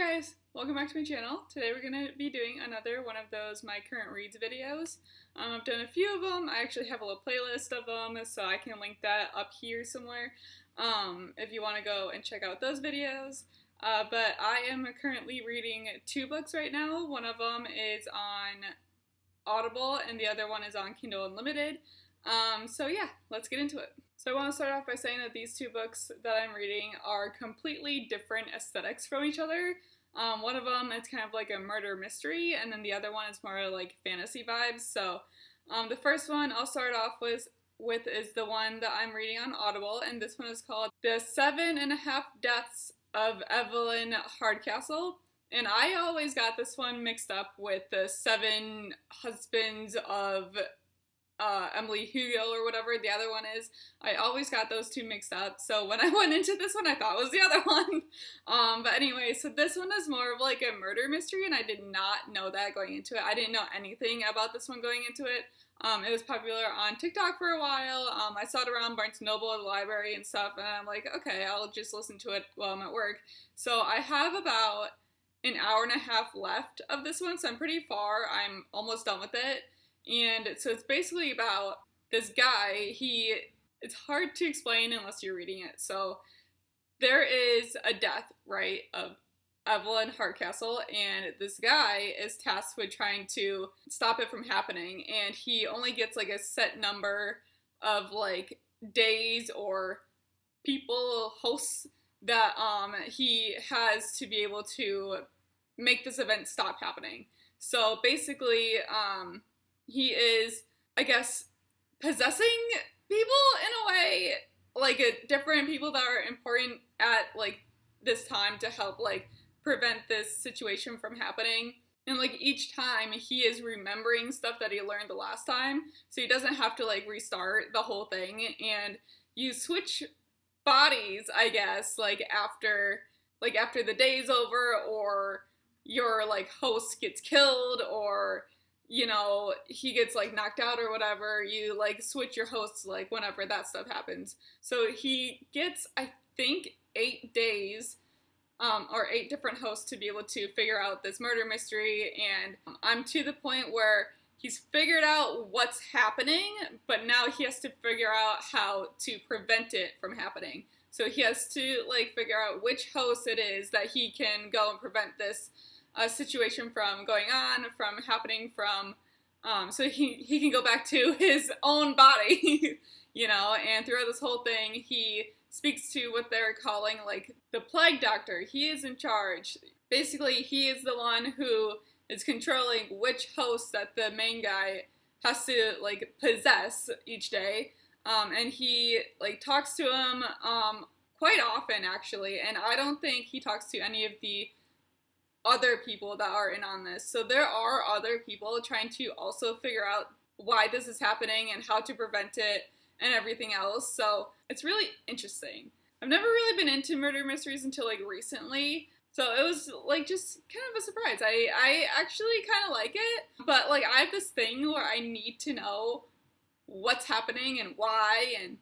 guys, welcome back to my channel. Today we're going to be doing another one of those My Current Reads videos. I've done a few of them. I actually have a little playlist of them, so I can link that up here somewhere if you want to go and check out those videos. But I am currently reading two books right now. One of them is on Audible and the other one is on Kindle Unlimited. So yeah, let's get into it. So I want to start off by saying that these two books that I'm reading are completely different aesthetics from each other. One of them is kind of like a murder mystery, and then the other one is more like fantasy vibes. So the first one I'll start off with is the one that I'm reading on Audible, and this one is called The 7.5 Deaths of Evelyn Hardcastle. And I always got this one mixed up with the 7 Husbands of Emily Hugo or whatever the other one is. I always got those two mixed up, so when I went into this one I thought it was the other one. But anyway, so this one is more of like a murder mystery, and I did not know that going into it. I didn't know anything about this one going into it. It was popular on TikTok for a while. I saw it around Barnes & Noble at the library and stuff, and I'm like, okay, I'll just listen to it while I'm at work. So I have about an hour and a half left of this one, so I'm pretty far. I'm almost done with it. And so it's basically about this guy. It's hard to explain unless you're reading it. So there is a death, right, of Evelyn Hardcastle, and this guy is tasked with trying to stop it from happening, and he only gets like a set number of like days or hosts that he has to be able to make this event stop happening. So basically he is, I guess, possessing people in a way, like different people that are important at like this time to help like prevent this situation from happening. And like each time he is remembering stuff that he learned the last time, so he doesn't have to like restart the whole thing. And you switch bodies, I guess, like after the day's over, or your like host gets killed, or you know, he gets like knocked out or whatever. You like switch your hosts like whenever that stuff happens. So he gets, I think, 8 days or 8 different hosts to be able to figure out this murder mystery. And I'm to the point where he's figured out what's happening, but now he has to figure out how to prevent it from happening. So he has to like figure out which host it is that he can go and prevent this situation from going on, from happening, from so he can go back to his own body, you know. And throughout this whole thing, he speaks to what they're calling like the plague doctor. He is in charge. Basically, he is the one who is controlling which host that the main guy has to like possess each day. And he like talks to him quite often actually, and I don't think he talks to any of the other people that are in on this. So there are other people trying to also figure out why this is happening and how to prevent it and everything else. So it's really interesting. I've never really been into murder mysteries until like recently, so it was like just kind of a surprise. I actually kind of like it, but like I have this thing where I need to know what's happening and why, and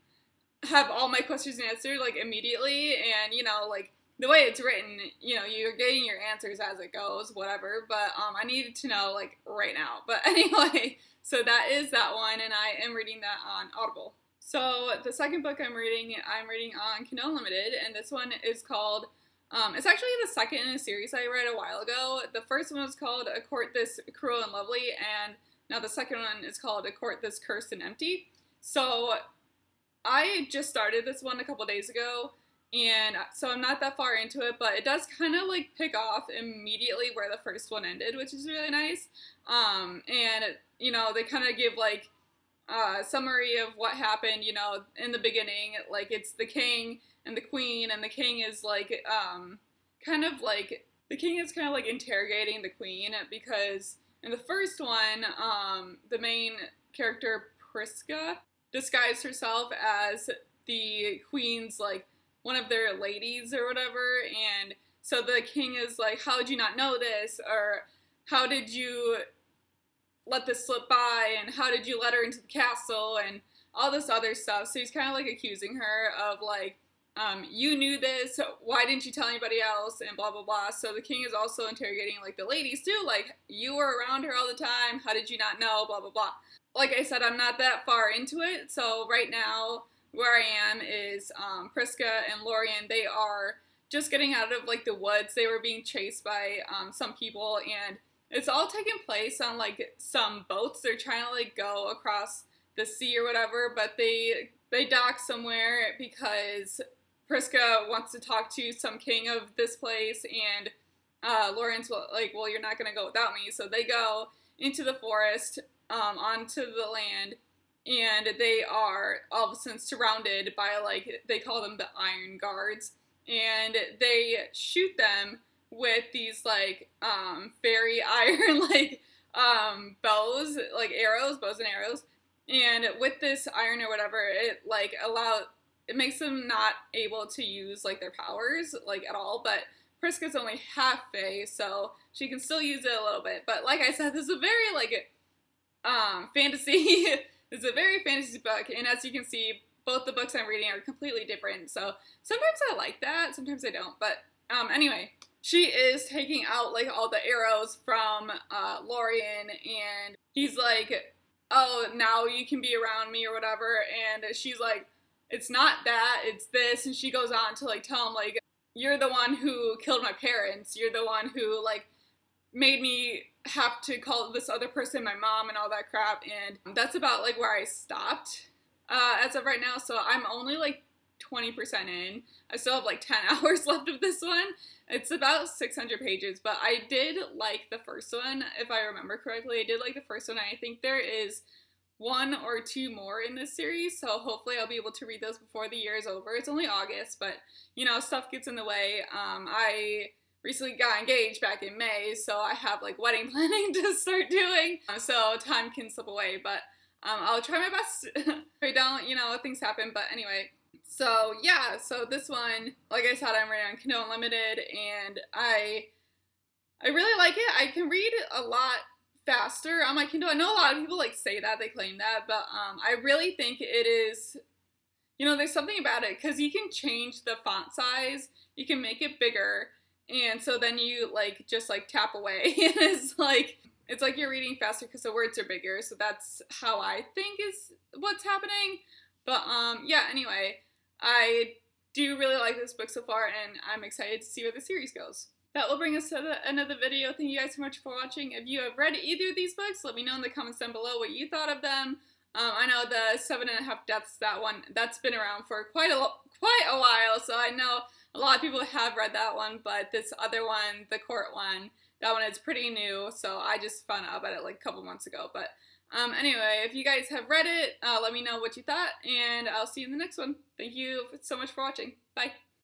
have all my questions answered like immediately. And you know, like the way it's written, you know, you're getting your answers as it goes, whatever, but I needed to know, like, right now. But anyway, so that is that one, and I am reading that on Audible. So the second book I'm reading on Kindle Unlimited, and this one is called, it's actually the second in a series I read a while ago. The first one was called A Court This Cruel and Lovely, and now the second one is called A Court This Cursed and Empty. So I just started this one a couple days ago, and so I'm not that far into it, but it does kind of like pick off immediately where the first one ended, which is really nice. And you know, they kind of give like a summary of what happened, you know, in the beginning. Like it's the king and the queen, and the king is like kind of like interrogating the queen, because in the first one the main character Priska disguised herself as the queen's like one of their ladies or whatever, and so the king is like, how did you not know this, or how did you let this slip by, and how did you let her into the castle, and all this other stuff. So he's kind of like accusing her of like you knew this, why didn't you tell anybody else, and blah blah blah. So the king is also interrogating like the ladies too, like, you were around her all the time, how did you not know, blah blah blah. Like I said, I'm not that far into it, so right now where I am is Priska and Lorien, they are just getting out of like the woods. They were being chased by some people, and it's all taking place on like some boats. They're trying to like go across the sea or whatever, but they dock somewhere because Priska wants to talk to some king of this place, and Lorien's like, well, you're not gonna go without me. So they go into the forest, onto the land, and they are all of a sudden surrounded by, like, they call them the Iron Guards, and they shoot them with these like fairy iron like bows, like bows and arrows. And with this iron or whatever, it like it makes them not able to use like their powers like at all. But Priska's only half Fae, so she can still use it a little bit. But like I said, this is a very like fantasy. It's a very fantasy book, and as you can see, both the books I'm reading are completely different. So sometimes I like that, sometimes I don't. But anyway, she is taking out like all the arrows from Lorien, and he's like, oh, now you can be around me or whatever. And she's like, it's not that, it's this. And she goes on to like tell him like, you're the one who killed my parents. You're the one who like made me have to call this other person my mom and all that crap. And that's about like where I stopped as of right now. So I'm only like 20% in. I still have like 10 hours left of this one. It's about 600 pages, but I did like the first one, if I remember correctly. I did like the first one, and I think there is 1 or 2 more in this series, so hopefully I'll be able to read those before the year is over. It's only August, but, you know, stuff gets in the way. I recently got engaged back in May, so I have, like, wedding planning to start doing, so time can slip away, but I'll try my best. If I don't, you know, things happen, but anyway. So, yeah, so this one, like I said, I'm reading on Kindle Unlimited, and I really like it. I can read a lot faster on my Kindle. I know a lot of people, like, say that, they claim that, but I really think it is, you know, there's something about it, because you can change the font size, you can make it bigger, and so then you, like, just, like, tap away, and it's like you're reading faster because the words are bigger, so that's how I think is what's happening. But, yeah, anyway, I do really like this book so far, and I'm excited to see where the series goes. That will bring us to the end of the video. Thank you guys so much for watching. If you have read either of these books, let me know in the comments down below what you thought of them. I know the 7.5 Deaths, that's been around for quite a while, so I know a lot of people have read that one, but this other one, the court one, that one is pretty new, so I just found out about it like a couple months ago. But anyway, if you guys have read it, let me know what you thought, and I'll see you in the next one. Thank you so much for watching. Bye!